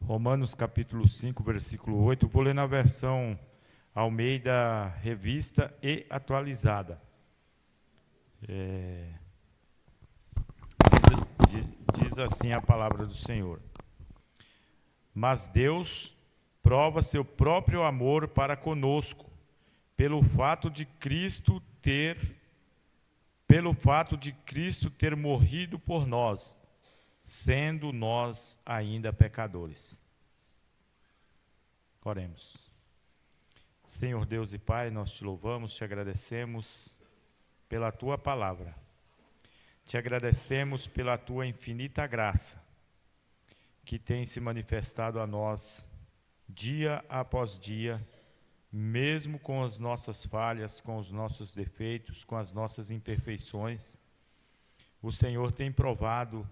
Romanos capítulo 5, versículo 8. Vou ler na versão Almeida, revista e atualizada. Diz assim a palavra do Senhor. Mas Deus prova seu próprio amor para conosco, pelo fato de Cristo ter morrido por nós, sendo nós ainda pecadores. Oremos. Senhor Deus e Pai, nós te louvamos, te agradecemos pela Tua palavra. Te agradecemos pela Tua infinita graça, que tem se manifestado a nós dia após dia, mesmo com as nossas falhas, com os nossos defeitos, com as nossas imperfeições. O Senhor tem provado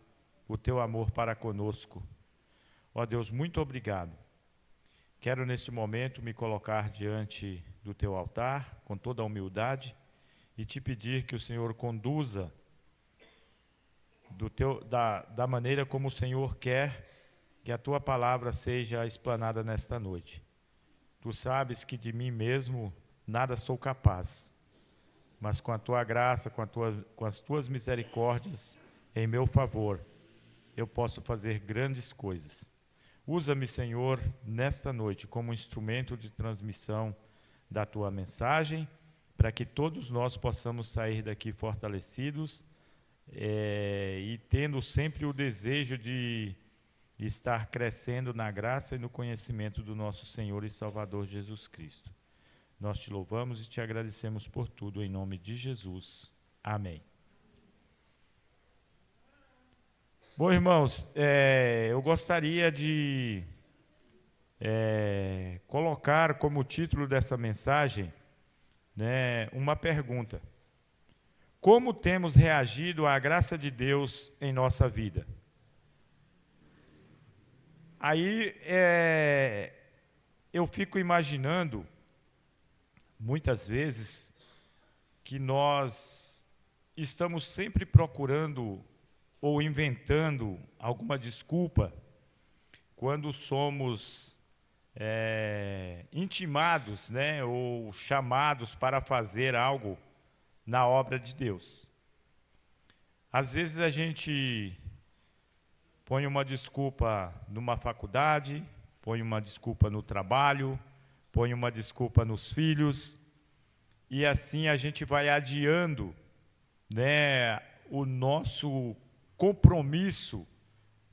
o Teu amor para conosco. Ó Deus, muito obrigado. Quero neste momento me colocar diante do Teu altar, com toda a humildade, e te pedir que o Senhor conduza da maneira como o Senhor quer que a Tua palavra seja explanada nesta noite. Tu sabes que de mim mesmo nada sou capaz, mas com a Tua graça, com as Tuas misericórdias em meu favor, eu posso fazer grandes coisas. Usa-me, Senhor, nesta noite como instrumento de transmissão da Tua mensagem, para que todos nós possamos sair daqui fortalecidos e tendo sempre o desejo de estar crescendo na graça e no conhecimento do nosso Senhor e Salvador Jesus Cristo. Nós te louvamos e te agradecemos por tudo, em nome de Jesus. Amém. Bom, irmãos, eu gostaria de colocar como título dessa mensagem, uma pergunta. Como temos reagido à graça de Deus em nossa vida? Aí eu fico imaginando, muitas vezes, que nós estamos sempre procurando ou inventando alguma desculpa quando somos intimados, ou chamados para fazer algo na obra de Deus. Às vezes a gente põe uma desculpa numa faculdade, põe uma desculpa no trabalho, põe uma desculpa nos filhos, e assim a gente vai adiando, o nosso compromisso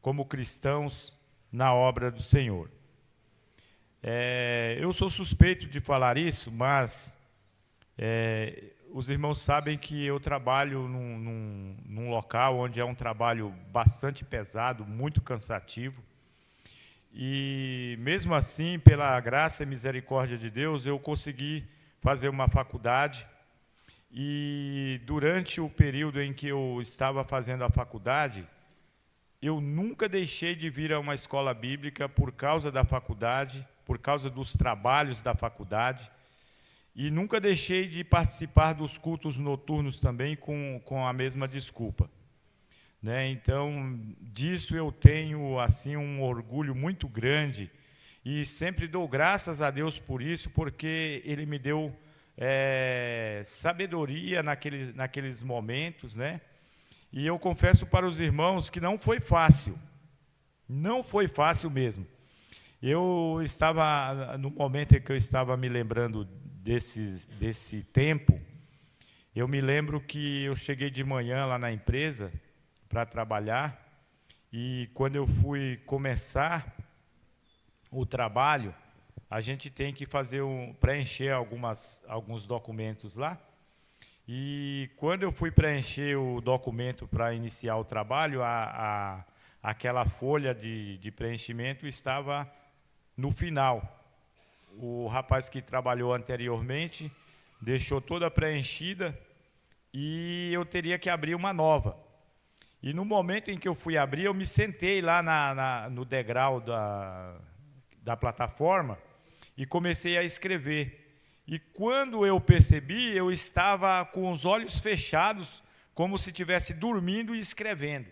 como cristãos na obra do Senhor. Eu sou suspeito de falar isso, mas os irmãos sabem que eu trabalho num local onde é um trabalho bastante pesado, muito cansativo, e mesmo assim, pela graça e misericórdia de Deus, eu consegui fazer uma faculdade. E durante o período em que eu estava fazendo a faculdade, eu nunca deixei de vir a uma escola bíblica por causa da faculdade, por causa dos trabalhos da faculdade, e nunca deixei de participar dos cultos noturnos também com a mesma desculpa. Então, disso eu tenho assim um orgulho muito grande, e sempre dou graças a Deus por isso, porque Ele me deu sabedoria naqueles momentos, E eu confesso para os irmãos que não foi fácil mesmo. Eu estava, no momento em que eu estava me lembrando desse tempo, eu me lembro que eu cheguei de manhã lá na empresa para trabalhar, e quando eu fui começar o trabalho, a gente tem que preencher alguns documentos lá. E quando eu fui preencher o documento para iniciar o trabalho, aquela folha de preenchimento estava no final. O rapaz que trabalhou anteriormente deixou toda preenchida e eu teria que abrir uma nova. E no momento em que eu fui abrir, eu me sentei lá no degrau da plataforma e comecei a escrever. E quando eu percebi, eu estava com os olhos fechados, como se estivesse dormindo e escrevendo.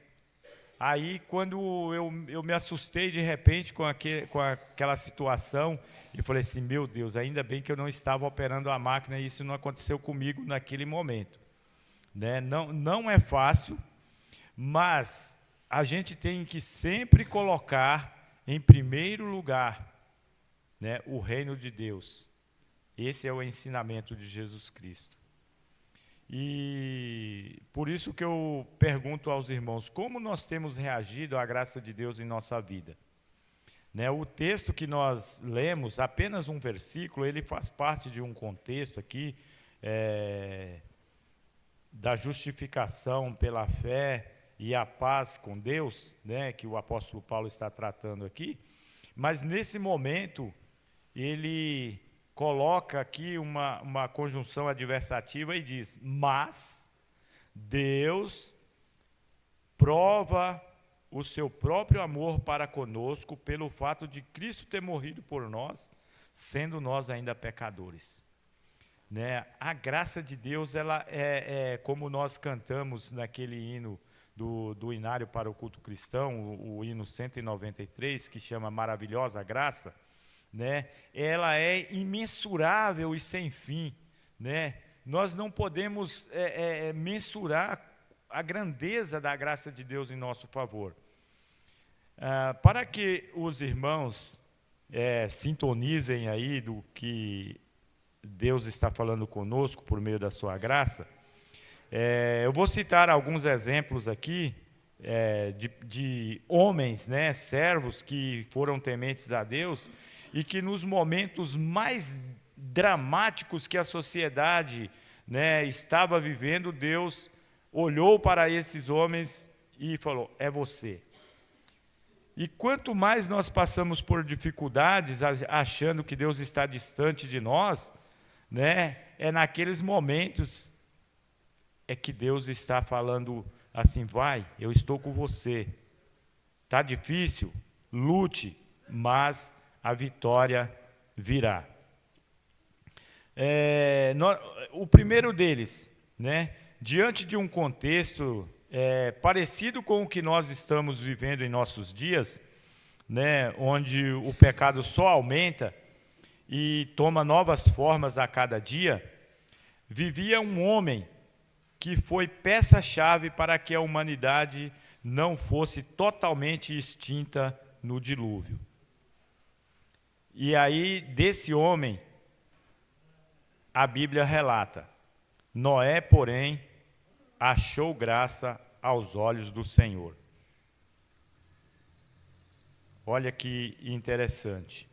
Aí, quando eu me assustei de repente com aquela situação, e falei assim, meu Deus, ainda bem que eu não estava operando a máquina e isso não aconteceu comigo naquele momento. Né? Não é fácil, mas a gente tem que sempre colocar em primeiro lugar, né, o reino de Deus. Esse é o ensinamento de Jesus Cristo. E por isso que eu pergunto aos irmãos, como nós temos reagido à graça de Deus em nossa vida? Né, o texto que nós lemos, apenas um versículo, ele faz parte de um contexto aqui, da justificação pela fé e a paz com Deus, né, que o apóstolo Paulo está tratando aqui, mas nesse momento ele coloca aqui uma conjunção adversativa e diz, mas Deus prova o seu próprio amor para conosco pelo fato de Cristo ter morrido por nós, sendo nós ainda pecadores. Né? A graça de Deus, ela como nós cantamos naquele hino do Inário para o Culto Cristão, o hino 193, que chama Maravilhosa Graça, né? Ela é imensurável e sem fim. Né? Nós não podemos mensurar a grandeza da graça de Deus em nosso favor. Para que os irmãos sintonizem aí do que Deus está falando conosco por meio da sua graça, eu vou citar alguns exemplos aqui de homens, né, servos que foram tementes a Deus e que nos momentos mais dramáticos que a sociedade, né, estava vivendo, Deus olhou para esses homens e falou, é você. E quanto mais nós passamos por dificuldades, achando que Deus está distante de nós, né, naqueles momentos que Deus está falando assim, vai, eu estou com você. Está difícil? Lute, mas a vitória virá. O primeiro deles, né, diante de um contexto parecido com o que nós estamos vivendo em nossos dias, né, onde o pecado só aumenta e toma novas formas a cada dia, vivia um homem que foi peça-chave para que a humanidade não fosse totalmente extinta no dilúvio. E aí, desse homem, a Bíblia relata, Noé, porém, achou graça aos olhos do Senhor. Olha que interessante,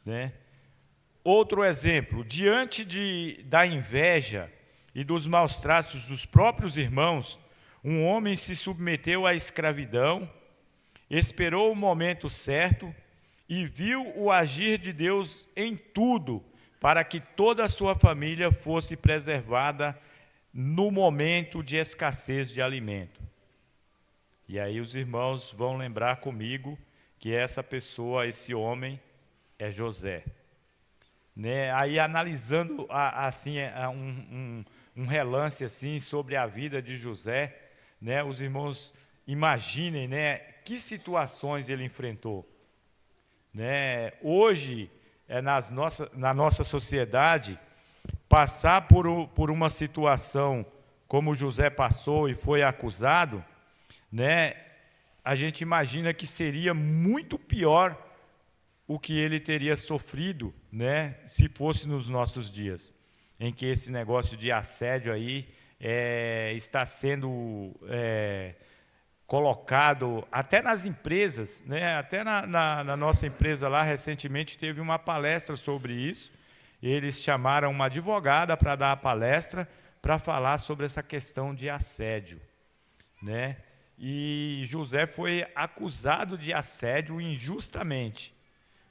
né? Outro exemplo, diante da inveja e dos maus tratos dos próprios irmãos, um homem se submeteu à escravidão, esperou o momento certo e viu o agir de Deus em tudo, para que toda a sua família fosse preservada no momento de escassez de alimento. E aí os irmãos vão lembrar comigo que essa pessoa, esse homem, é José. Né? Aí analisando assim, um relance assim, sobre a vida de José, né? Os irmãos imaginem, né, que situações ele enfrentou. Né? Hoje, na nossa sociedade, passar por uma situação como José passou e foi acusado, né, a gente imagina que seria muito pior o que ele teria sofrido, né, se fosse nos nossos dias, em que esse negócio de assédio aí está sendo colocado até nas empresas, né, até na nossa empresa lá, recentemente teve uma palestra sobre isso. Eles chamaram uma advogada para dar a palestra para falar sobre essa questão de assédio, né? E José foi acusado de assédio injustamente,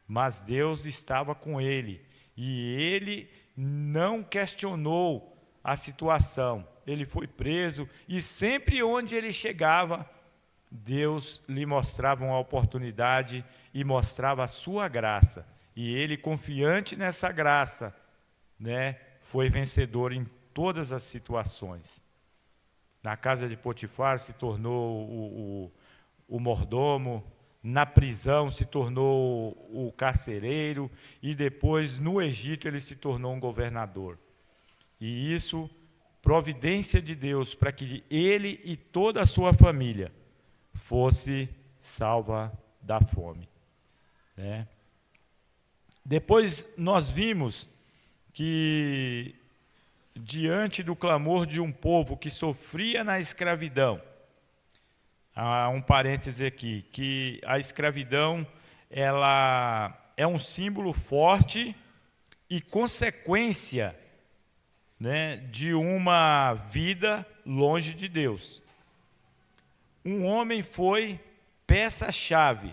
mas Deus estava com ele e ele não questionou a situação. Ele foi preso e sempre onde ele chegava, Deus lhe mostrava uma oportunidade e mostrava a sua graça. E ele, confiante nessa graça, né, foi vencedor em todas as situações. Na casa de Potifar se tornou o mordomo, na prisão se tornou o carcereiro e depois no Egito ele se tornou um governador. E isso, providência de Deus para que ele e toda a sua família fosse salva da fome, né? Depois nós vimos que, diante do clamor de um povo que sofria na escravidão, há um parêntese aqui, que a escravidão ela é um símbolo forte e consequência, né, de uma vida longe de Deus. Um homem foi peça-chave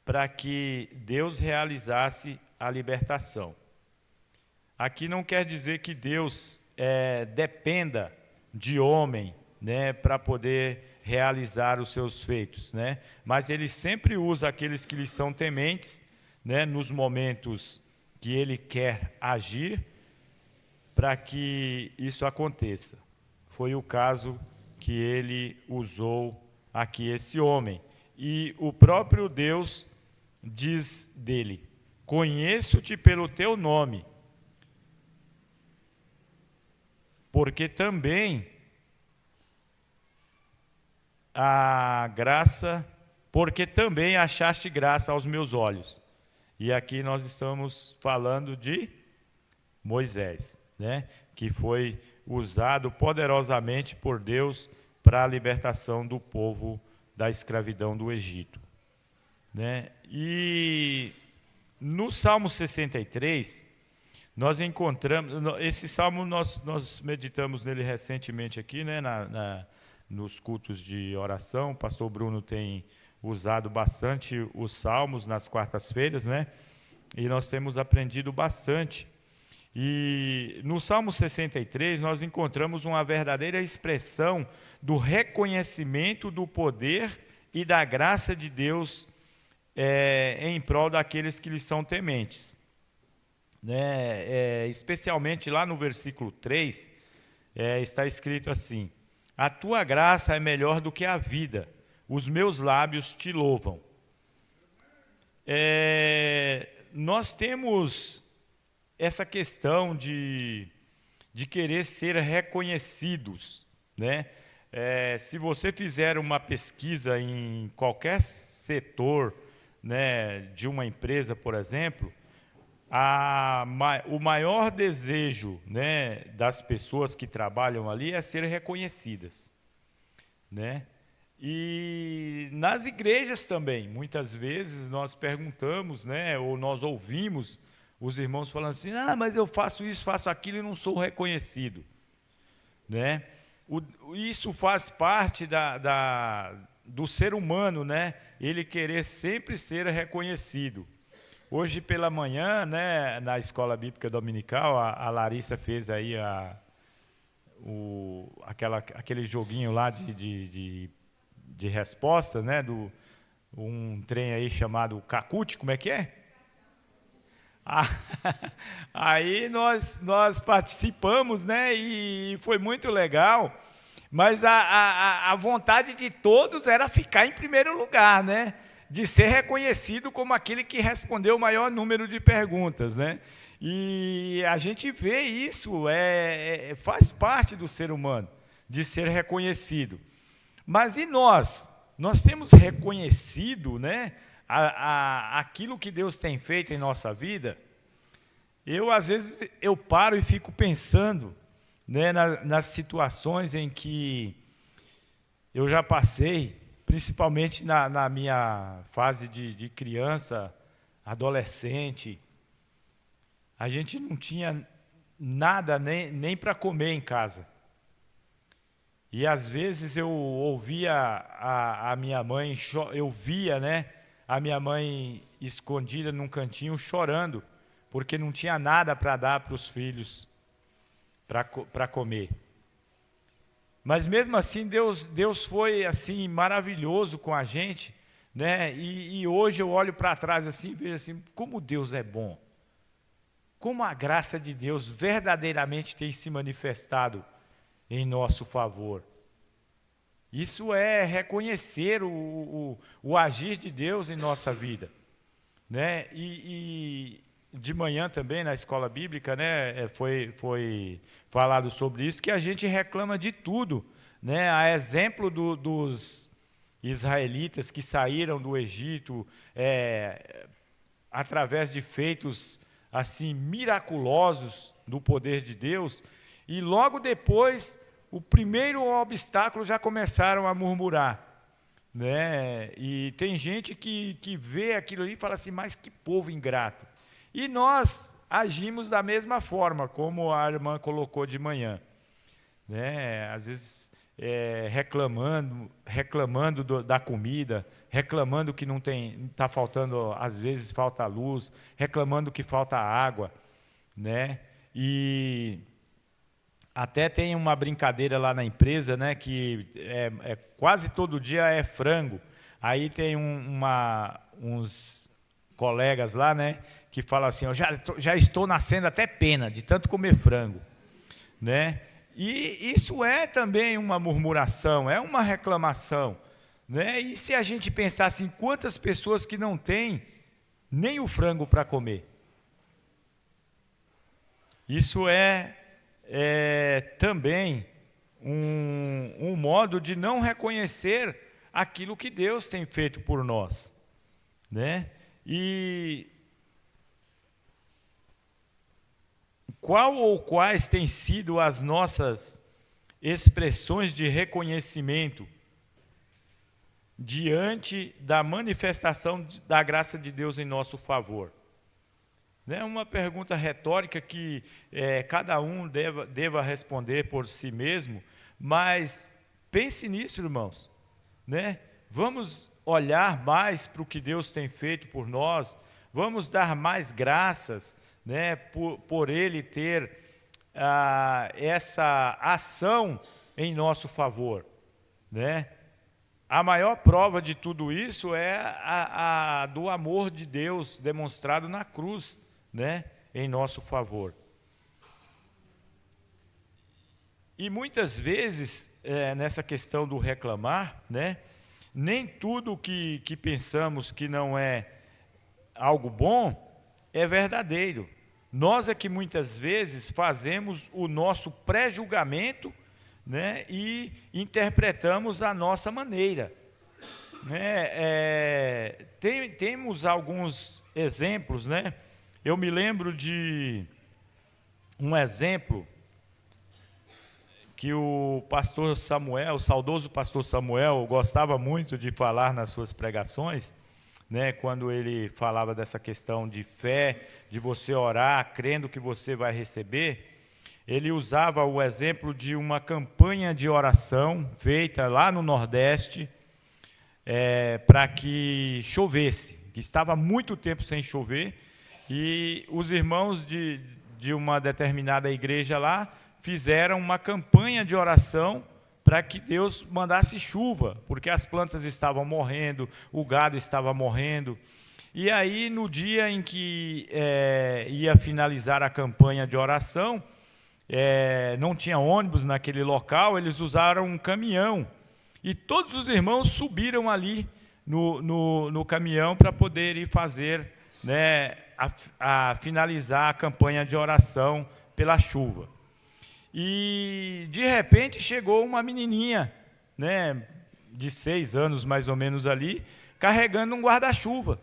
para que Deus realizasse a libertação. Aqui não quer dizer que Deus dependa de homem, né, para poder realizar os seus feitos, né? Mas ele sempre usa aqueles que lhe são tementes, né, nos momentos que ele quer agir, para que isso aconteça. Foi o caso que ele usou aqui esse homem. E o próprio Deus diz dele: conheço-te pelo teu nome, porque também achaste graça aos meus olhos. E aqui nós estamos falando de Moisés, né, que foi usado poderosamente por Deus para a libertação do povo da escravidão do Egito, né? E no Salmo 63, nós encontramos, esse salmo nós meditamos nele recentemente aqui, né, nos cultos de oração. O pastor Bruno tem usado bastante os salmos nas quartas-feiras, né? E nós temos aprendido bastante. E no Salmo 63 nós encontramos uma verdadeira expressão do reconhecimento do poder e da graça de Deus em prol daqueles que lhe são tementes, né? Especialmente lá no versículo 3, está escrito assim: a tua graça é melhor do que a vida, os meus lábios te louvam. Nós temos essa questão de querer ser reconhecidos, né? Se você fizer uma pesquisa em qualquer setor, né, de uma empresa, por exemplo, o maior desejo, né, das pessoas que trabalham ali é ser reconhecidas, né? E nas igrejas também, muitas vezes nós perguntamos, né, ou nós ouvimos os irmãos falando assim: mas eu faço isso, faço aquilo e não sou reconhecido, né? Isso faz parte do ser humano, né? Ele querer sempre ser reconhecido. Hoje pela manhã, né, na escola bíblica dominical, a Larissa fez aí aquele joguinho lá de resposta, né, um trem aí chamado Kahoot, como é que é? Aí nós participamos, né, e foi muito legal, mas a vontade de todos era ficar em primeiro lugar, né, de ser reconhecido como aquele que respondeu o maior número de perguntas, né? E a gente vê isso, faz parte do ser humano, de ser reconhecido. Mas e nós? Nós temos reconhecido, né, aquilo que Deus tem feito em nossa vida? Às vezes, eu paro e fico pensando, né, nas situações em que eu já passei, principalmente na minha fase de criança, adolescente. A gente não tinha nada nem para comer em casa. E às vezes eu ouvia a minha mãe, eu via, né, a minha mãe escondida num cantinho chorando, porque não tinha nada para dar para os filhos para comer. Mas mesmo assim Deus foi assim maravilhoso com a gente, né? E hoje eu olho para trás assim e vejo assim, como Deus é bom. Como a graça de Deus verdadeiramente tem se manifestado em nosso favor. Isso é reconhecer o agir de Deus em nossa vida, né? E de manhã também na escola bíblica, né, foi falado sobre isso, que a gente reclama de tudo, né? A exemplo dos israelitas que saíram do Egito através de feitos assim miraculosos do poder de Deus, e logo depois o primeiro obstáculo já começaram a murmurar, né? E tem gente que vê aquilo ali e fala assim, mas que povo ingrato. E nós agimos da mesma forma, como a irmã colocou de manhã, né? Às vezes reclamando da comida, reclamando que não tem, está faltando, às vezes falta luz, reclamando que falta água, né? E até tem uma brincadeira lá na empresa, né, que quase todo dia é frango. Aí tem uns colegas lá, né, que falam assim, eu já estou nascendo até pena de tanto comer frango, né? E isso é também uma murmuração, é uma reclamação, né? E se a gente pensar assim, quantas pessoas que não têm nem o frango para comer? Isso é também um modo de não reconhecer aquilo que Deus tem feito por nós, né? E qual ou quais têm sido as nossas expressões de reconhecimento diante da manifestação da graça de Deus em nosso favor? É uma pergunta retórica que cada um deva responder por si mesmo, mas pense nisso, irmãos, né? Vamos olhar mais para o que Deus tem feito por nós, vamos dar mais graças, né, por Ele ter essa ação em nosso favor, né? A maior prova de tudo isso é a do amor de Deus demonstrado na cruz, né, em nosso favor. E muitas vezes, nessa questão do reclamar, né, nem tudo que pensamos que não é algo bom é verdadeiro. Nós é que muitas vezes fazemos o nosso pré-julgamento, né, e interpretamos a nossa maneira, né? Temos alguns exemplos, né? Eu me lembro de um exemplo que o pastor Samuel, o saudoso pastor Samuel, gostava muito de falar nas suas pregações, né, quando ele falava dessa questão de fé, de você orar, crendo que você vai receber. Ele usava o exemplo de uma campanha de oração feita lá no Nordeste para que chovesse, que estava há muito tempo sem chover, e os irmãos de uma determinada igreja lá fizeram uma campanha de oração para que Deus mandasse chuva, porque as plantas estavam morrendo, o gado estava morrendo. E aí, no dia em que ia finalizar a campanha de oração, não tinha ônibus naquele local, eles usaram um caminhão. E todos os irmãos subiram ali no caminhão para poder ir fazer, né, a finalizar a campanha de oração pela chuva. E, de repente, chegou uma menininha, né, de 6 anos mais ou menos ali, carregando um guarda-chuva.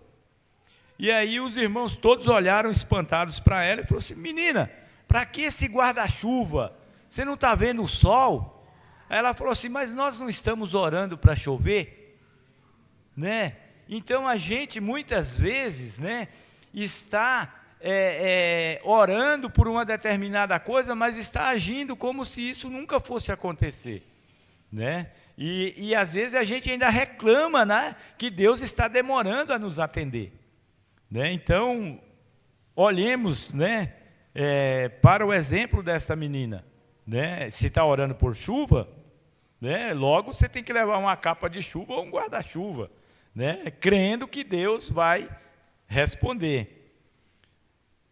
E aí os irmãos todos olharam espantados para ela e falaram assim, menina, para que esse guarda-chuva? Você não está vendo o sol? Aí ela falou assim, mas nós não estamos orando para chover? Né? Então a gente muitas vezes, né, está orando por uma determinada coisa, mas está agindo como se isso nunca fosse acontecer, né? E às vezes a gente ainda reclama, né, que Deus está demorando a nos atender, né? Então olhemos, né, para o exemplo dessa menina, né? Se está orando por chuva, né, logo você tem que levar uma capa de chuva ou um guarda-chuva, né, crendo que Deus vai responder.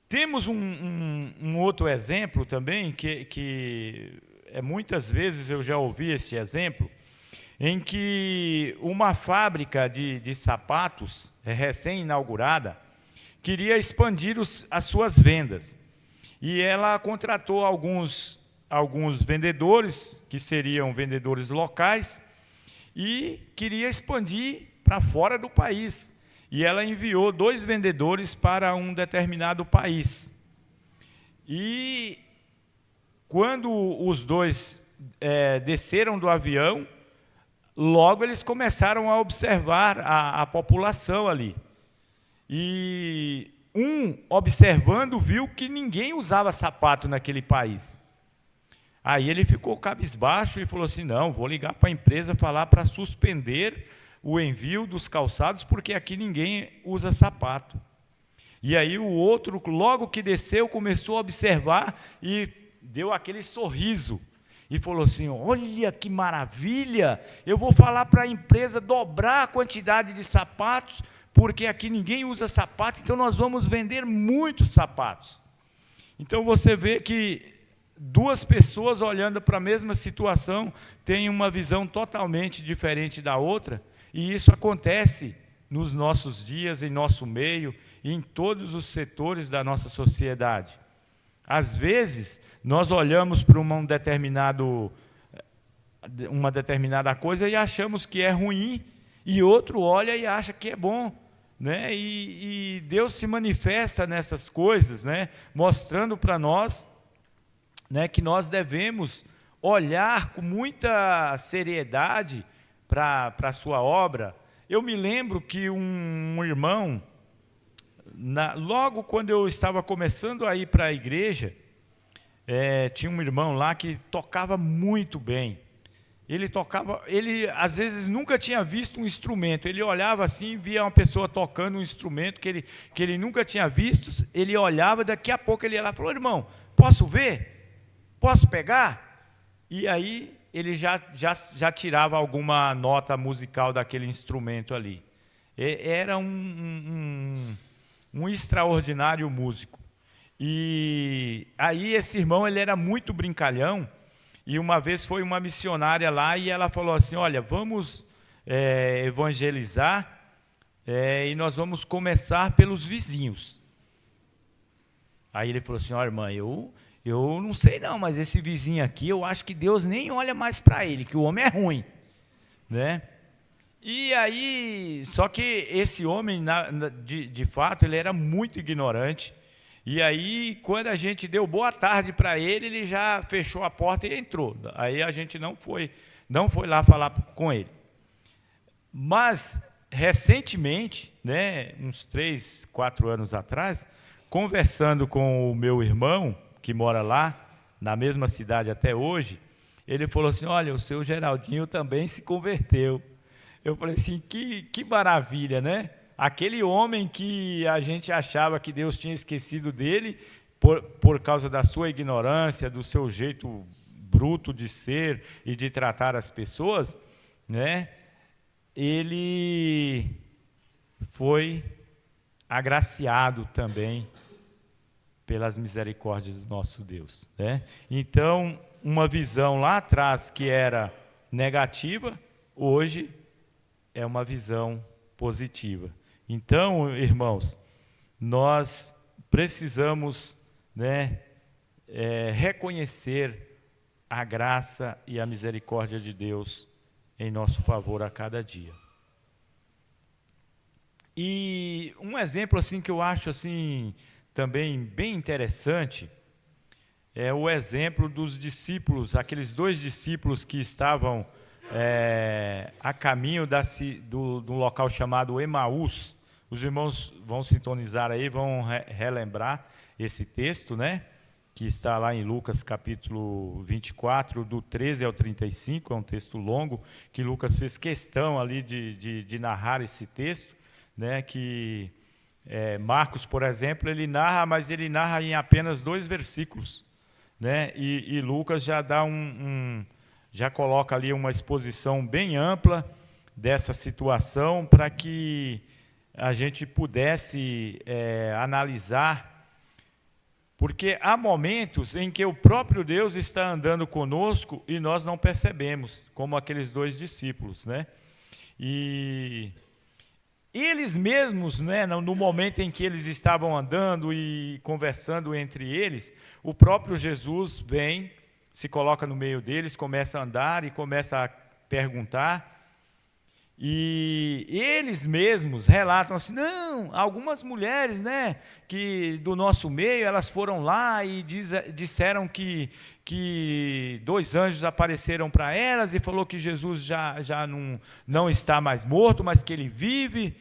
Temos um outro exemplo também, que muitas vezes eu já ouvi esse exemplo, em que uma fábrica de sapatos, recém-inaugurada, queria expandir as suas vendas. E ela contratou alguns vendedores, que seriam vendedores locais, e queria expandir para fora do país. E ela enviou 2 vendedores para um determinado país. E quando os 2 desceram do avião, logo eles começaram a observar a população ali. E um, observando, viu que ninguém usava sapato naquele país. Aí ele ficou cabisbaixo e falou assim, não, vou ligar para a empresa falar para suspender o envio dos calçados, porque aqui ninguém usa sapato. E aí o outro, logo que desceu, começou a observar e deu aquele sorriso. E falou assim, olha que maravilha, eu vou falar para a empresa dobrar a quantidade de sapatos, porque aqui ninguém usa sapato, então nós vamos vender muitos sapatos. Então você vê que 2 pessoas olhando para a mesma situação têm uma visão totalmente diferente da outra, e isso acontece nos nossos dias, em nosso meio, e em todos os setores da nossa sociedade. Às vezes, nós olhamos para uma determinada coisa e achamos que é ruim, e outro olha e acha que é bom, né? E Deus se manifesta nessas coisas, né? Mostrando para nós, né, que nós devemos olhar com muita seriedade para a sua obra. Eu me lembro que um irmão, logo quando eu estava começando a ir para a igreja, tinha um irmão lá que tocava muito bem. Ele às vezes nunca tinha visto um instrumento, ele olhava assim, via uma pessoa tocando um instrumento que ele nunca tinha visto, ele olhava, daqui a pouco ele ia lá e falou, irmão, posso ver? Posso pegar? E aí ele já tirava alguma nota musical daquele instrumento ali. Era um extraordinário músico. E aí esse irmão, ele era muito brincalhão, e uma vez foi uma missionária lá e ela falou assim, olha, vamos evangelizar, e nós vamos começar pelos vizinhos. Aí ele falou assim, ó, irmã, eu não sei não, mas esse vizinho aqui, eu acho que Deus nem olha mais para ele, que o homem é ruim, né? E aí, só que esse homem, de fato, ele era muito ignorante. E aí, quando a gente deu boa tarde para ele, ele já fechou a porta e entrou. Aí a gente não foi lá falar com ele. Mas, recentemente, né, uns 3, 4 anos atrás, conversando com o meu irmão, que mora lá, na mesma cidade até hoje, ele falou assim, olha, o seu Geraldinho também se converteu. Eu falei assim, que maravilha, né? Aquele homem que a gente achava que Deus tinha esquecido dele, por causa da sua ignorância, do seu jeito bruto de ser e de tratar as pessoas, né? Ele foi agraciado também pelas misericórdias do nosso Deus, né? Então, uma visão lá atrás que era negativa, hoje é uma visão positiva. Então, irmãos, nós precisamos, né, reconhecer a graça e a misericórdia de Deus em nosso favor a cada dia. E um exemplo assim que eu acho assim também bem interessante é o exemplo dos discípulos, aqueles 2 discípulos que estavam a caminho do local chamado Emaús. Os irmãos vão sintonizar aí, vão relembrar esse texto, né? Que está lá em Lucas capítulo 24, do 13 ao 35, é um texto longo, que Lucas fez questão ali de narrar esse texto, né? Que Marcos, por exemplo, ele narra, mas ele narra em apenas 2 versículos, né? E Lucas já dá já coloca ali uma exposição bem ampla dessa situação para que a gente pudesse analisar Porque há momentos em que o próprio Deus está andando conosco e nós não percebemos, como aqueles 2 discípulos, né? E eles mesmos, né, no momento em que eles estavam andando e conversando entre eles, o próprio Jesus vem, se coloca no meio deles, começa a andar e começa a perguntar. E eles mesmos relatam assim, não, algumas mulheres, né, que do nosso meio, elas foram lá e disseram que 2 anjos apareceram para elas e falou que Jesus já não está mais morto, mas que ele vive.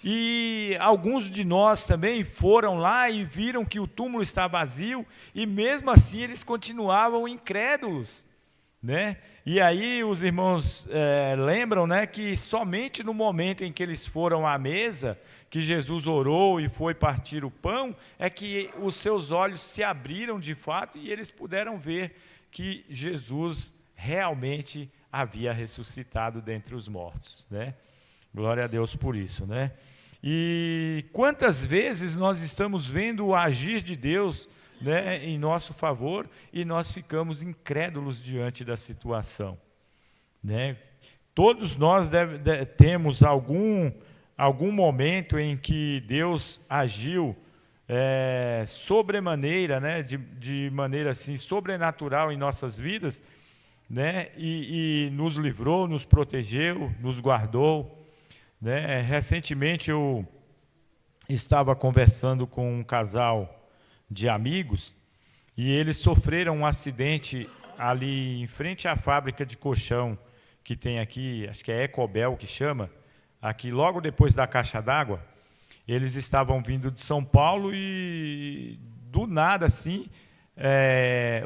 E alguns de nós também foram lá e viram que o túmulo está vazio, e mesmo assim eles continuavam incrédulos, né? E aí os irmãos lembram, né, que somente no momento em que eles foram à mesa, que Jesus orou e foi partir o pão, é que os seus olhos se abriram de fato e eles puderam ver que Jesus realmente havia ressuscitado dentre os mortos, né? Glória a Deus por isso, né? E quantas vezes nós estamos vendo o agir de Deus, né, em nosso favor, e nós ficamos incrédulos diante da situação, né? Todos nós temos algum momento em que Deus agiu sobremaneira, né, de maneira assim sobrenatural em nossas vidas, né, e nos livrou, nos protegeu, nos guardou, né? Recentemente eu estava conversando com um casal de amigos, e eles sofreram um acidente ali em frente à fábrica de colchão que tem aqui, acho que é Ecobel que chama, aqui logo depois da caixa d'água. Eles estavam vindo de São Paulo e do nada assim,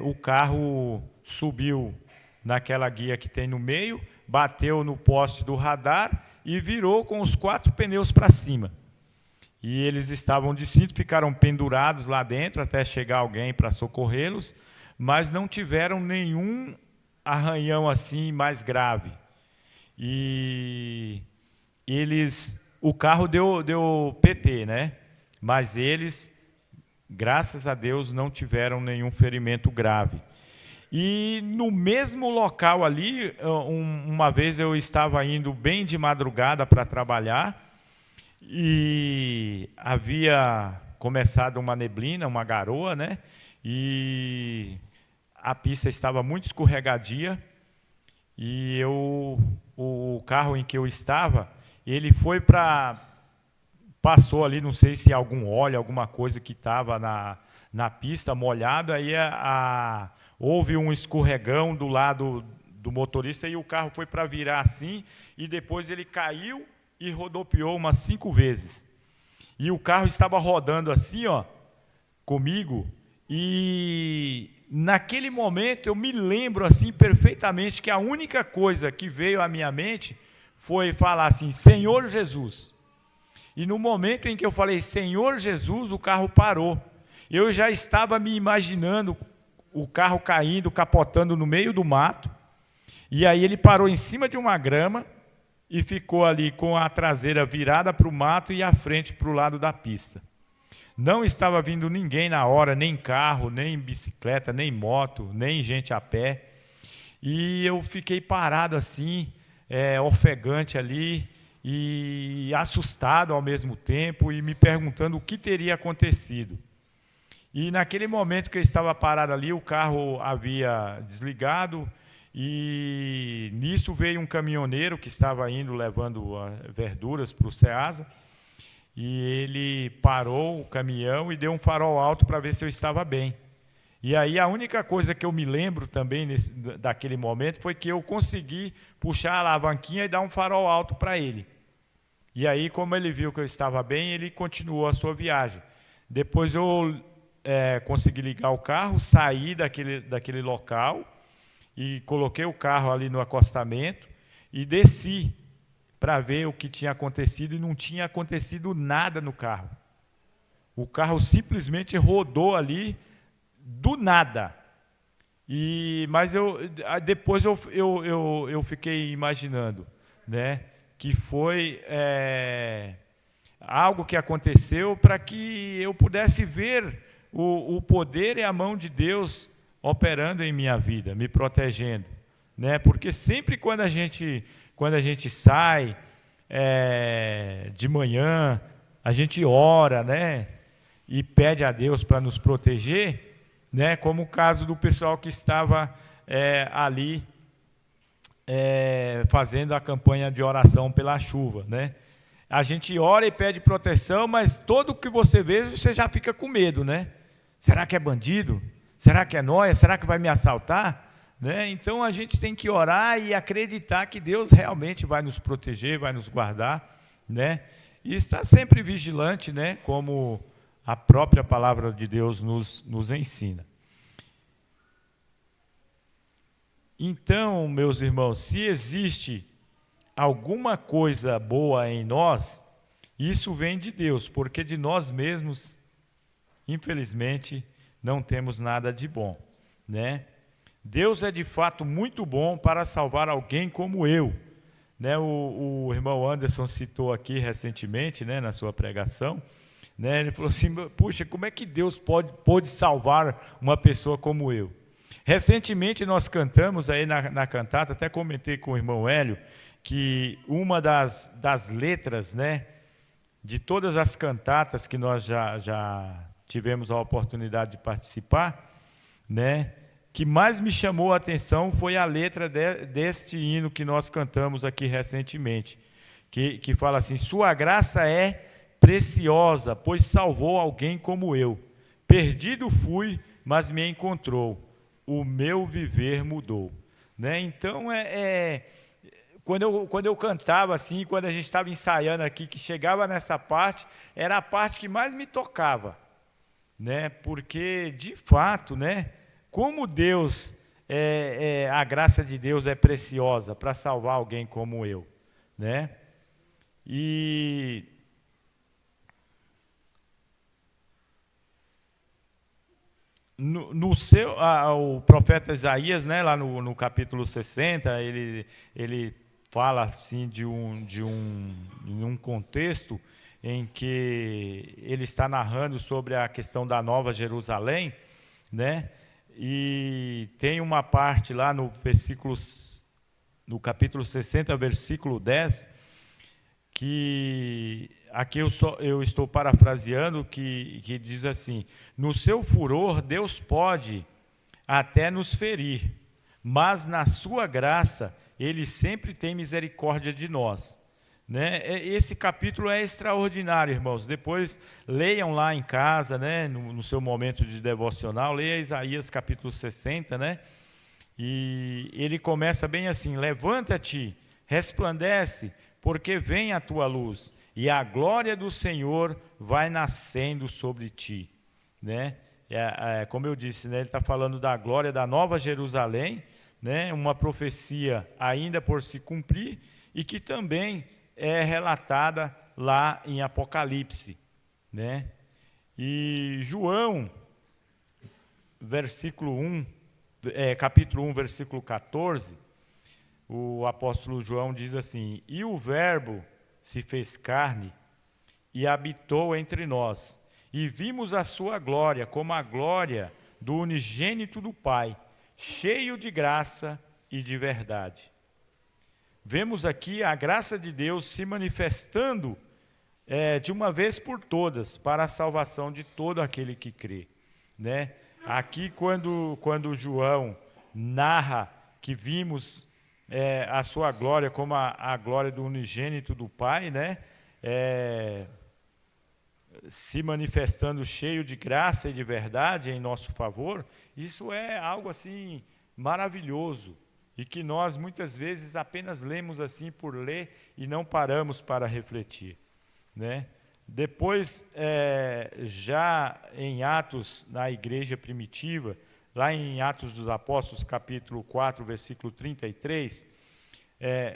o carro subiu naquela guia que tem no meio, bateu no poste do radar e virou com os 4 pneus para cima. E eles estavam de cinto, ficaram pendurados lá dentro até chegar alguém para socorrê-los, mas não tiveram nenhum arranhão assim mais grave. E o carro deu PT, né? Mas eles, graças a Deus, não tiveram nenhum ferimento grave. E no mesmo local ali, uma vez eu estava indo bem de madrugada para trabalhar, e havia começado uma neblina, uma garoa, né? E a pista estava muito escorregadia, e o carro em que eu estava, ele passou ali, não sei se algum óleo, alguma coisa que estava na pista molhado, aí houve um escorregão do lado do motorista e o carro foi para virar assim, e depois ele caiu e rodopiou umas 5 vezes. E o carro estava rodando assim, ó, comigo, e naquele momento eu me lembro assim perfeitamente que a única coisa que veio à minha mente foi falar assim, Senhor Jesus. E no momento em que eu falei, Senhor Jesus, o carro parou. Eu já estava me imaginando o carro caindo, capotando no meio do mato, e aí ele parou em cima de uma grama, e ficou ali com a traseira virada para o mato e a frente para o lado da pista. Não estava vindo ninguém na hora, nem carro, nem bicicleta, nem moto, nem gente a pé. E eu fiquei parado assim, ofegante ali, e assustado ao mesmo tempo, e me perguntando o que teria acontecido. E naquele momento que eu estava parado ali, o carro havia desligado, e nisso veio um caminhoneiro que estava indo levando verduras para o Ceasa, e ele parou o caminhão e deu um farol alto para ver se eu estava bem. E aí a única coisa que eu me lembro também daquele momento foi que eu consegui puxar a alavanquinha e dar um farol alto para ele. E aí, como ele viu que eu estava bem, ele continuou a sua viagem. Depois eu consegui ligar o carro, saí daquele local, e coloquei o carro ali no acostamento e desci para ver o que tinha acontecido, e não tinha acontecido nada no carro. O carro simplesmente rodou ali do nada. Mas depois eu fiquei imaginando, né, que foi algo que aconteceu para que eu pudesse ver o poder e a mão de Deus operando em minha vida, me protegendo, né? Porque sempre quando a gente sai de manhã, a gente ora, né? E pede a Deus para nos proteger, né? Como o caso do pessoal que estava ali fazendo a campanha de oração pela chuva, né? A gente ora e pede proteção, mas todo o que você vê, você já fica com medo, né? Será que é bandido? Será que é nóia? Será que vai me assaltar? Né? Então a gente tem que orar e acreditar que Deus realmente vai nos proteger, vai nos guardar, né? E estar sempre vigilante, né? Como a própria palavra de Deus nos ensina. Então, meus irmãos, se existe alguma coisa boa em nós, isso vem de Deus, porque de nós mesmos, infelizmente, não temos nada de bom, né? Deus é de fato muito bom para salvar alguém como eu, né? O irmão Anderson citou aqui recentemente, né, na sua pregação, né? Ele falou assim: puxa, como é que Deus pode salvar uma pessoa como eu? Recentemente nós cantamos aí na cantata, até comentei com o irmão Hélio, que uma das letras, né, de todas as cantatas que nós já tivemos a oportunidade de participar, né, que mais me chamou a atenção foi a letra deste hino que nós cantamos aqui recentemente, que fala assim: sua graça é preciosa, pois salvou alguém como eu. Perdido fui, mas me encontrou. O meu viver mudou. Né? Então, quando eu cantava assim, quando a gente estava ensaiando aqui, que chegava nessa parte, era a parte que mais me tocava. Né? Porque, de fato, né, como Deus, a graça de Deus é preciosa para salvar alguém como eu. Né? E o profeta Isaías, né, lá no capítulo 60, ele fala assim de um contexto em que ele está narrando sobre a questão da Nova Jerusalém, né? E tem uma parte lá no capítulo 60, versículo 10, que aqui eu estou parafraseando, que diz assim: no seu furor Deus pode até nos ferir, mas na sua graça Ele sempre tem misericórdia de nós. Né? Esse capítulo é extraordinário, irmãos. Depois leiam lá em casa, né, no seu momento de devocional, leia Isaías capítulo 60, né? E ele começa bem assim: levanta-te, resplandece, porque vem a tua luz, e a glória do Senhor vai nascendo sobre ti. Né? Como eu disse, né, ele está falando da glória da Nova Jerusalém, né, uma profecia ainda por se cumprir, e que também é relatada lá em Apocalipse. Né? E João, capítulo 1, versículo 14, o apóstolo João diz assim: e o verbo se fez carne e habitou entre nós, e vimos a sua glória, como a glória do unigênito do Pai, cheio de graça e de verdade. Vemos aqui a graça de Deus se manifestando de uma vez por todas, para a salvação de todo aquele que crê. Né? Aqui, quando João narra que vimos a sua glória como a glória do unigênito do Pai, né? Se manifestando cheio de graça e de verdade em nosso favor, isso é algo assim maravilhoso, e que nós muitas vezes apenas lemos assim por ler e não paramos para refletir. Né? Depois, já em Atos, na igreja primitiva, lá em Atos dos Apóstolos, capítulo 4, versículo 33,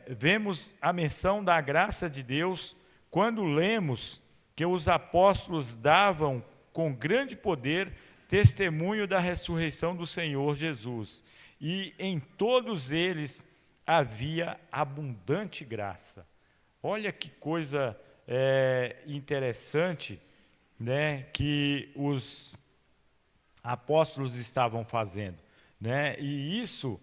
vemos a menção da graça de Deus quando lemos que os apóstolos davam com grande poder testemunho da ressurreição do Senhor Jesus, e em todos eles havia abundante graça. Olha que coisa interessante, né, que os apóstolos estavam fazendo, né? E isso,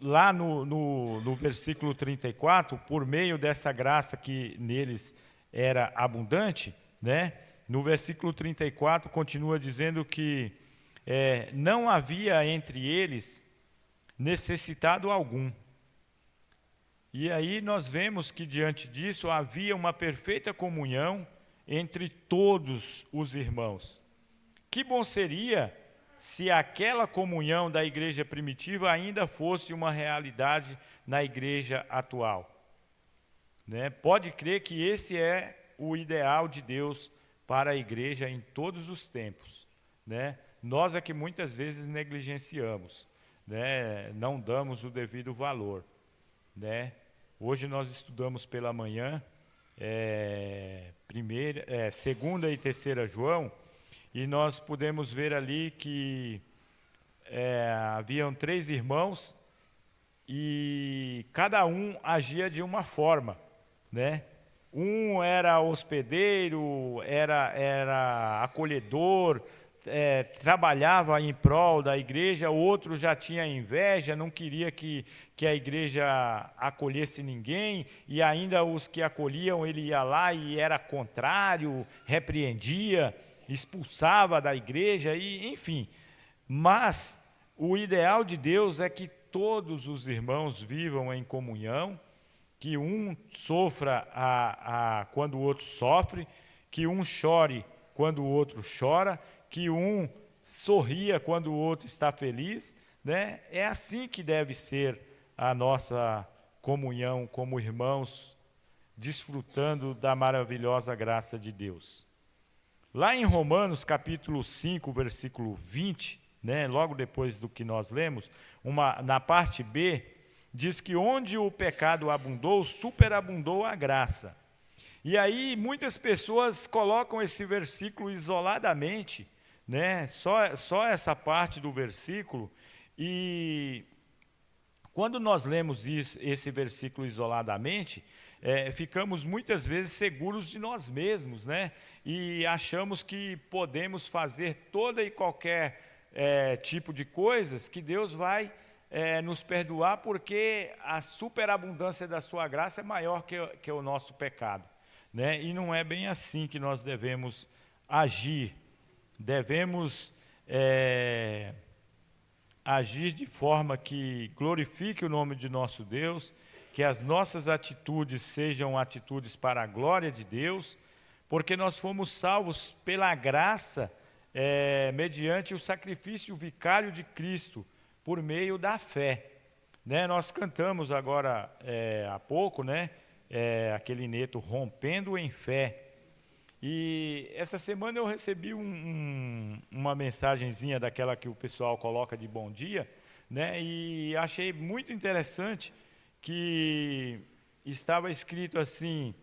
lá no versículo 34, por meio dessa graça que neles era abundante, né? No versículo 34 continua dizendo que não havia entre eles necessitado algum. E aí nós vemos que diante disso havia uma perfeita comunhão entre todos os irmãos. Que bom seria se aquela comunhão da igreja primitiva ainda fosse uma realidade na igreja atual, né? Pode crer que esse é o ideal de Deus para a igreja em todos os tempos, né? Nós é que muitas vezes negligenciamos, né? Não damos o devido valor, né? Hoje nós estudamos pela manhã segunda e terceira João, e nós pudemos ver ali que haviam 3 irmãos e cada um agia de uma forma, né? Um era hospedeiro, era acolhedor, trabalhava em prol da igreja, o outro já tinha inveja, não queria que a igreja acolhesse ninguém, e ainda os que acolhiam, ele ia lá e era contrário, repreendia, expulsava da igreja, e enfim. Mas o ideal de Deus é que todos os irmãos vivam em comunhão, que um sofra quando o outro sofre, que um chore quando o outro chora, que um sorria quando o outro está feliz, né? É assim que deve ser a nossa comunhão como irmãos, desfrutando da maravilhosa graça de Deus. Lá em Romanos, capítulo 5, versículo 20, né, logo depois do que nós lemos, na parte B, diz que onde o pecado abundou, superabundou a graça. E aí muitas pessoas colocam esse versículo isoladamente, né, só essa parte do versículo, e quando nós lemos esse versículo isoladamente, ficamos muitas vezes seguros de nós mesmos, né? E achamos que podemos fazer toda e qualquer tipo de coisas que Deus vai nos perdoar, porque a superabundância da sua graça é maior que o nosso pecado, né? E não é bem assim que nós devemos agir. Devemos agir de forma que glorifique o nome de nosso Deus, que as nossas atitudes sejam atitudes para a glória de Deus, porque nós fomos salvos pela graça, mediante o sacrifício vicário de Cristo, por meio da fé, né? Nós cantamos agora há pouco, né? Aquele neto, Rompendo em Fé. E essa semana eu recebi uma mensagenzinha daquela que o pessoal coloca de bom dia, né? E achei muito interessante que estava escrito assim: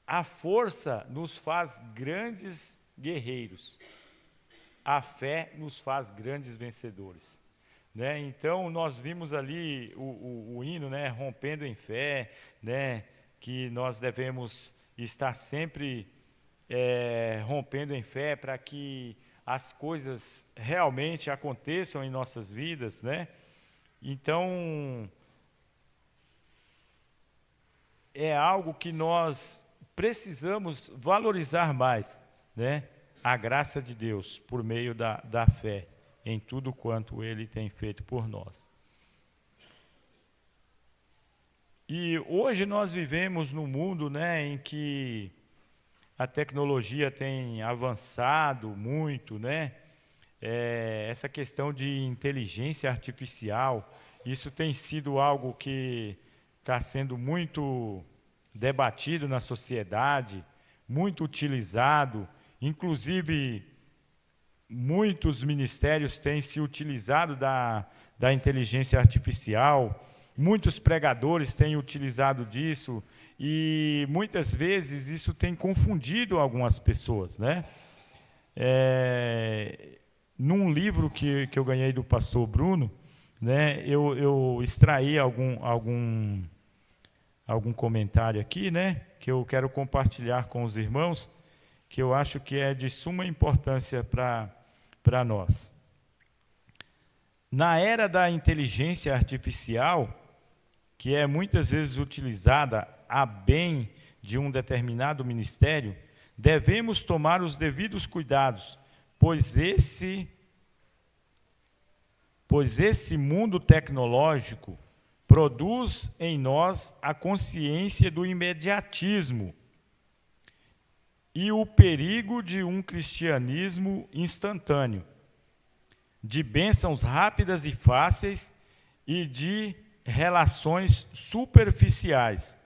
a força nos faz grandes guerreiros, a fé nos faz grandes vencedores, né? Então nós vimos ali o hino, né? Rompendo em Fé, né? Que nós devemos estar sempre rompendo em fé para que as coisas realmente aconteçam em nossas vidas, né? Então, é algo que nós precisamos valorizar mais, né? A graça de Deus por meio da fé em tudo quanto Ele tem feito por nós. E hoje nós vivemos num mundo, né, em que a tecnologia tem avançado muito, né? Essa questão de inteligência artificial, isso tem sido algo que está sendo muito debatido na sociedade, muito utilizado, inclusive muitos ministérios têm se utilizado da inteligência artificial, muitos pregadores têm utilizado disso, e muitas vezes isso tem confundido algumas pessoas, né? Num livro que eu ganhei do pastor Bruno, né, eu extraí algum comentário aqui, né, que eu quero compartilhar com os irmãos, que eu acho que é de suma importância para nós. Na era da inteligência artificial, que é muitas vezes utilizada a bem de um determinado ministério, devemos tomar os devidos cuidados, pois esse mundo tecnológico produz em nós a consciência do imediatismo e o perigo de um cristianismo instantâneo, de bênçãos rápidas e fáceis e de relações superficiais.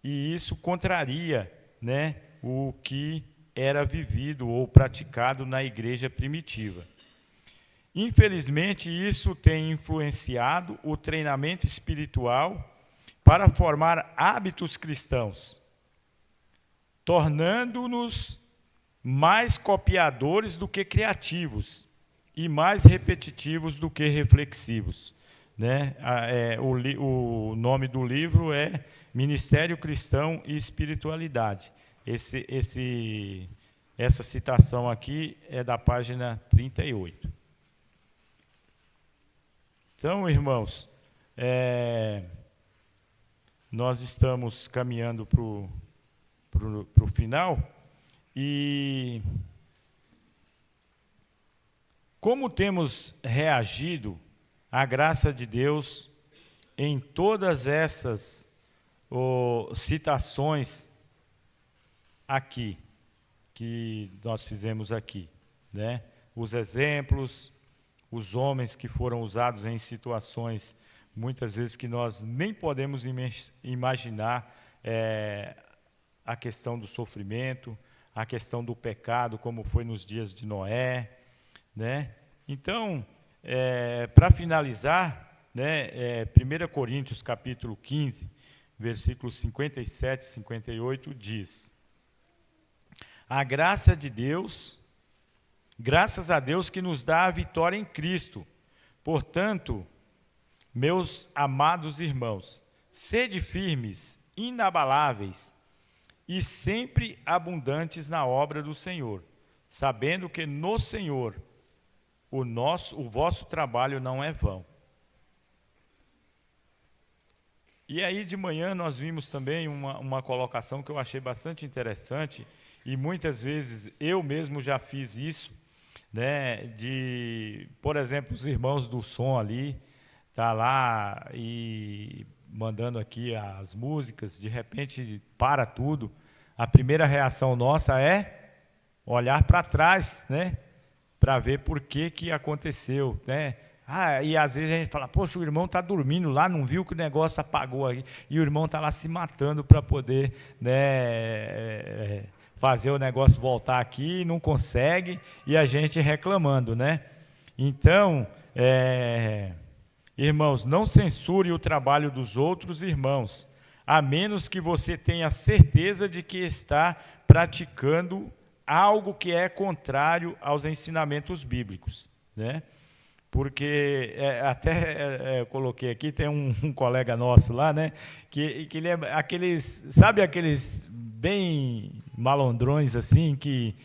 E isso contraria, né, o que era vivido ou praticado na igreja primitiva. Infelizmente, isso tem influenciado o treinamento espiritual para formar hábitos cristãos, tornando-nos mais copiadores do que criativos e mais repetitivos do que reflexivos. Né? O nome do livro é Ministério Cristão e Espiritualidade. Essa citação aqui é da página 38. Então, irmãos, nós estamos caminhando para o final, e como temos reagido à graça de Deus em todas essas citações aqui, que nós fizemos aqui, né? Os exemplos, os homens que foram usados em situações, muitas vezes, que nós nem podemos imaginar, a questão do sofrimento, a questão do pecado, como foi nos dias de Noé, né? Então, para finalizar, né, 1 Coríntios capítulo 15, versículos 57 e 58, diz: a graça de Deus, graças a Deus que nos dá a vitória em Cristo. Portanto, meus amados irmãos, sede firmes, inabaláveis e sempre abundantes na obra do Senhor, sabendo que no Senhor o vosso trabalho não é vão. E aí de manhã nós vimos também uma colocação que eu achei bastante interessante, e muitas vezes eu mesmo já fiz isso, né, por exemplo, os irmãos do som ali, tá lá e mandando aqui as músicas, de repente para tudo, a primeira reação nossa é olhar para trás, né, para ver por que aconteceu, né? E às vezes a gente fala, poxa, o irmão está dormindo lá, não viu que o negócio apagou aí, e o irmão está lá se matando para poder, né, fazer o negócio voltar aqui, não consegue, e a gente reclamando, né? Então, irmãos, não censure o trabalho dos outros irmãos, a menos que você tenha certeza de que está praticando algo que é contrário aos ensinamentos bíblicos, né? Porque eu coloquei aqui, tem um colega nosso lá, né, que ele é sabe aqueles bem malandrões assim, que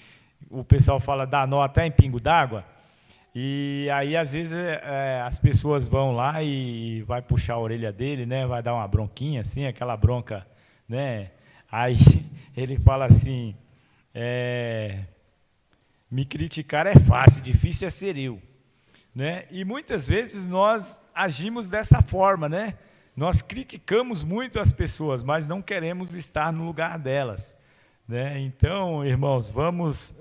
o pessoal fala dá nó até em pingo d'água, e aí às vezes as pessoas vão lá e vai puxar a orelha dele, né, vai dar uma bronquinha assim, aquela bronca, né, aí ele fala assim, me criticar é fácil, difícil é ser eu. Né? E muitas vezes nós agimos dessa forma, né? Nós criticamos muito as pessoas, mas não queremos estar no lugar delas, né? Então, irmãos, vamos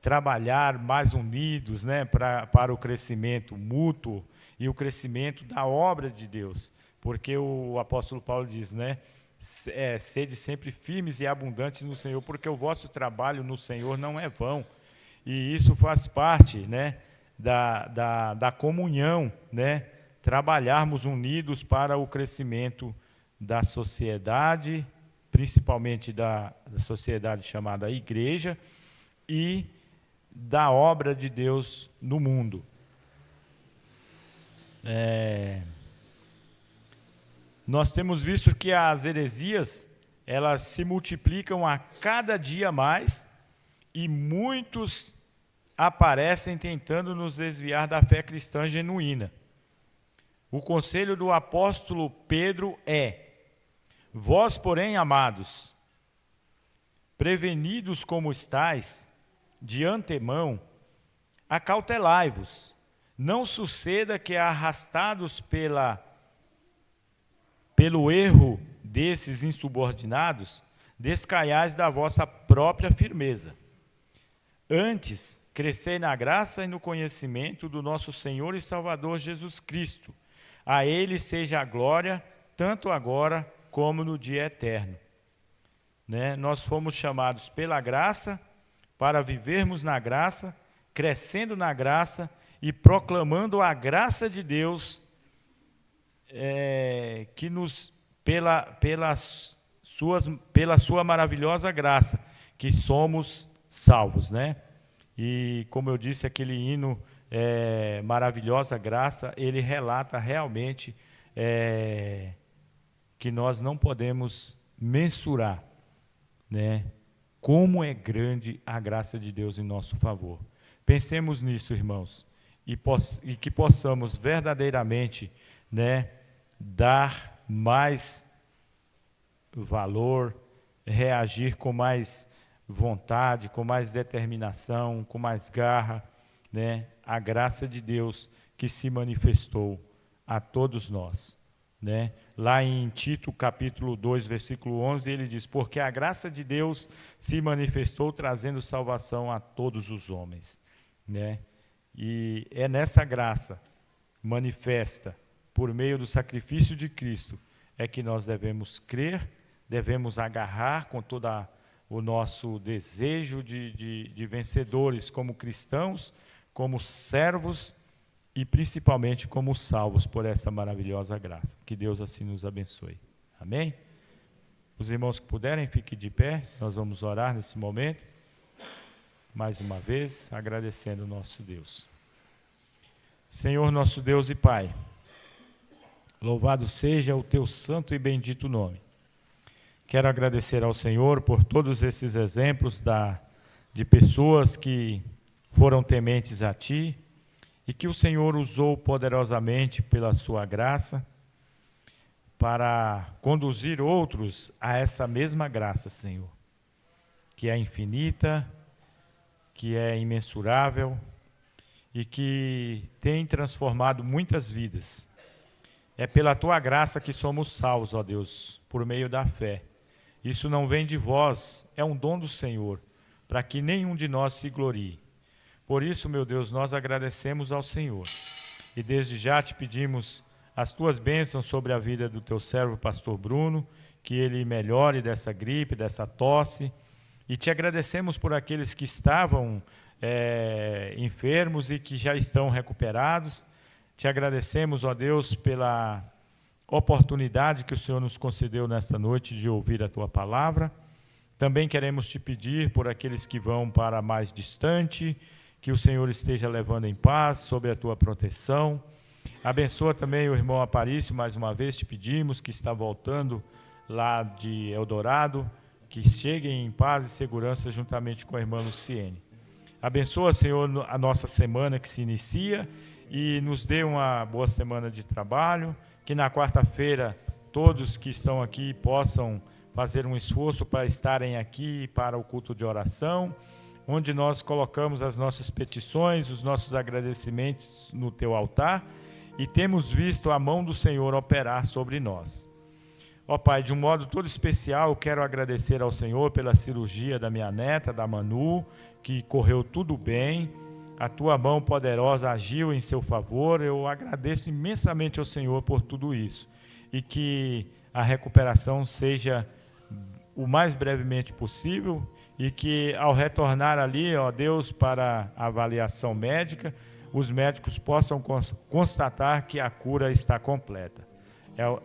trabalhar mais unidos, né, para o crescimento mútuo e o crescimento da obra de Deus, porque o apóstolo Paulo diz, né, sede sempre firmes e abundantes no Senhor, porque o vosso trabalho no Senhor não é vão, e isso faz parte, né, da comunhão, né? Trabalharmos unidos para o crescimento da sociedade, principalmente da sociedade chamada igreja, e da obra de Deus no mundo. Nós temos visto que as heresias elas se multiplicam a cada dia mais e muitos aparecem tentando nos desviar da fé cristã genuína. O conselho do apóstolo Pedro é: vós, porém, amados, prevenidos como estáis, de antemão, acautelai-vos, não suceda que, arrastados pelo erro desses insubordinados, descaiais da vossa própria firmeza. Antes, crescei na graça e no conhecimento do nosso Senhor e Salvador Jesus Cristo. A Ele seja a glória, tanto agora como no dia eterno. Nós fomos chamados pela graça para vivermos na graça, crescendo na graça e proclamando a graça de Deus, que nos, pela sua maravilhosa graça, que somos salvos, E como eu disse, aquele hino, maravilhosa graça, ele relata realmente que nós não podemos mensurar, como é grande a graça de Deus em nosso favor. Pensemos nisso, irmãos, e que possamos verdadeiramente, dar mais valor, reagir com mais vontade, com mais determinação, com mais garra, a graça de Deus que se manifestou a todos nós. Lá em Tito, capítulo 2, versículo 11, ele diz: porque a graça de Deus se manifestou trazendo salvação a todos os homens. E é nessa graça manifesta, por meio do sacrifício de Cristo, é que nós devemos crer, devemos agarrar com todo o nosso desejo de vencedores como cristãos, como servos e principalmente como salvos por essa maravilhosa graça. Que Deus assim nos abençoe. Amém? Os irmãos que puderem, fiquem de pé, nós vamos orar nesse momento, mais uma vez, agradecendo o nosso Deus. Senhor, nosso Deus e Pai, louvado seja o teu santo e bendito nome. Quero agradecer ao Senhor por todos esses exemplos de pessoas que foram tementes a Ti, e que o Senhor usou poderosamente pela sua graça para conduzir outros a essa mesma graça, Senhor, que é infinita, que é imensurável e que tem transformado muitas vidas. É pela Tua graça que somos salvos, ó Deus, por meio da fé. Isso não vem de vós, é um dom do Senhor, para que nenhum de nós se glorie. Por isso, meu Deus, nós agradecemos ao Senhor. E desde já te pedimos as Tuas bênçãos sobre a vida do Teu servo, pastor Bruno, que ele melhore dessa gripe, dessa tosse. E te agradecemos por aqueles que estavam enfermos e que já estão recuperados. Te agradecemos, ó Deus, pela oportunidade que o Senhor nos concedeu nesta noite de ouvir a Tua palavra. Também queremos te pedir por aqueles que vão para mais distante, que o Senhor esteja levando em paz, sob a Tua proteção. Abençoa também o irmão Aparício, mais uma vez te pedimos, que está voltando lá de Eldorado, que cheguem em paz e segurança juntamente com a irmã Luciene. Abençoa, Senhor, a nossa semana que se inicia e nos dê uma boa semana de trabalho, que na quarta-feira todos que estão aqui possam fazer um esforço para estarem aqui para o culto de oração, onde nós colocamos as nossas petições, os nossos agradecimentos no Teu altar e temos visto a mão do Senhor operar sobre nós. Ó Pai, de um modo todo especial, eu quero agradecer ao Senhor pela cirurgia da minha neta, da Manu, que correu tudo bem, a Tua mão poderosa agiu em seu favor. Eu agradeço imensamente ao Senhor por tudo isso e que a recuperação seja o mais brevemente possível e que ao retornar ali, ó Deus, para a avaliação médica, os médicos possam constatar que a cura está completa.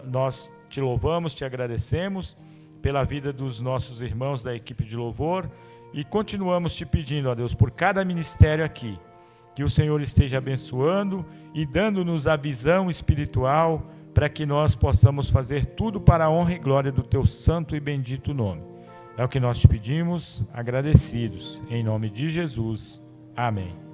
Nós te louvamos, te agradecemos pela vida dos nossos irmãos da equipe de louvor e continuamos te pedindo, ó Deus, por cada ministério aqui, que o Senhor esteja abençoando e dando-nos a visão espiritual para que nós possamos fazer tudo para a honra e glória do teu santo e bendito nome. É o que nós te pedimos, agradecidos, em nome de Jesus. Amém.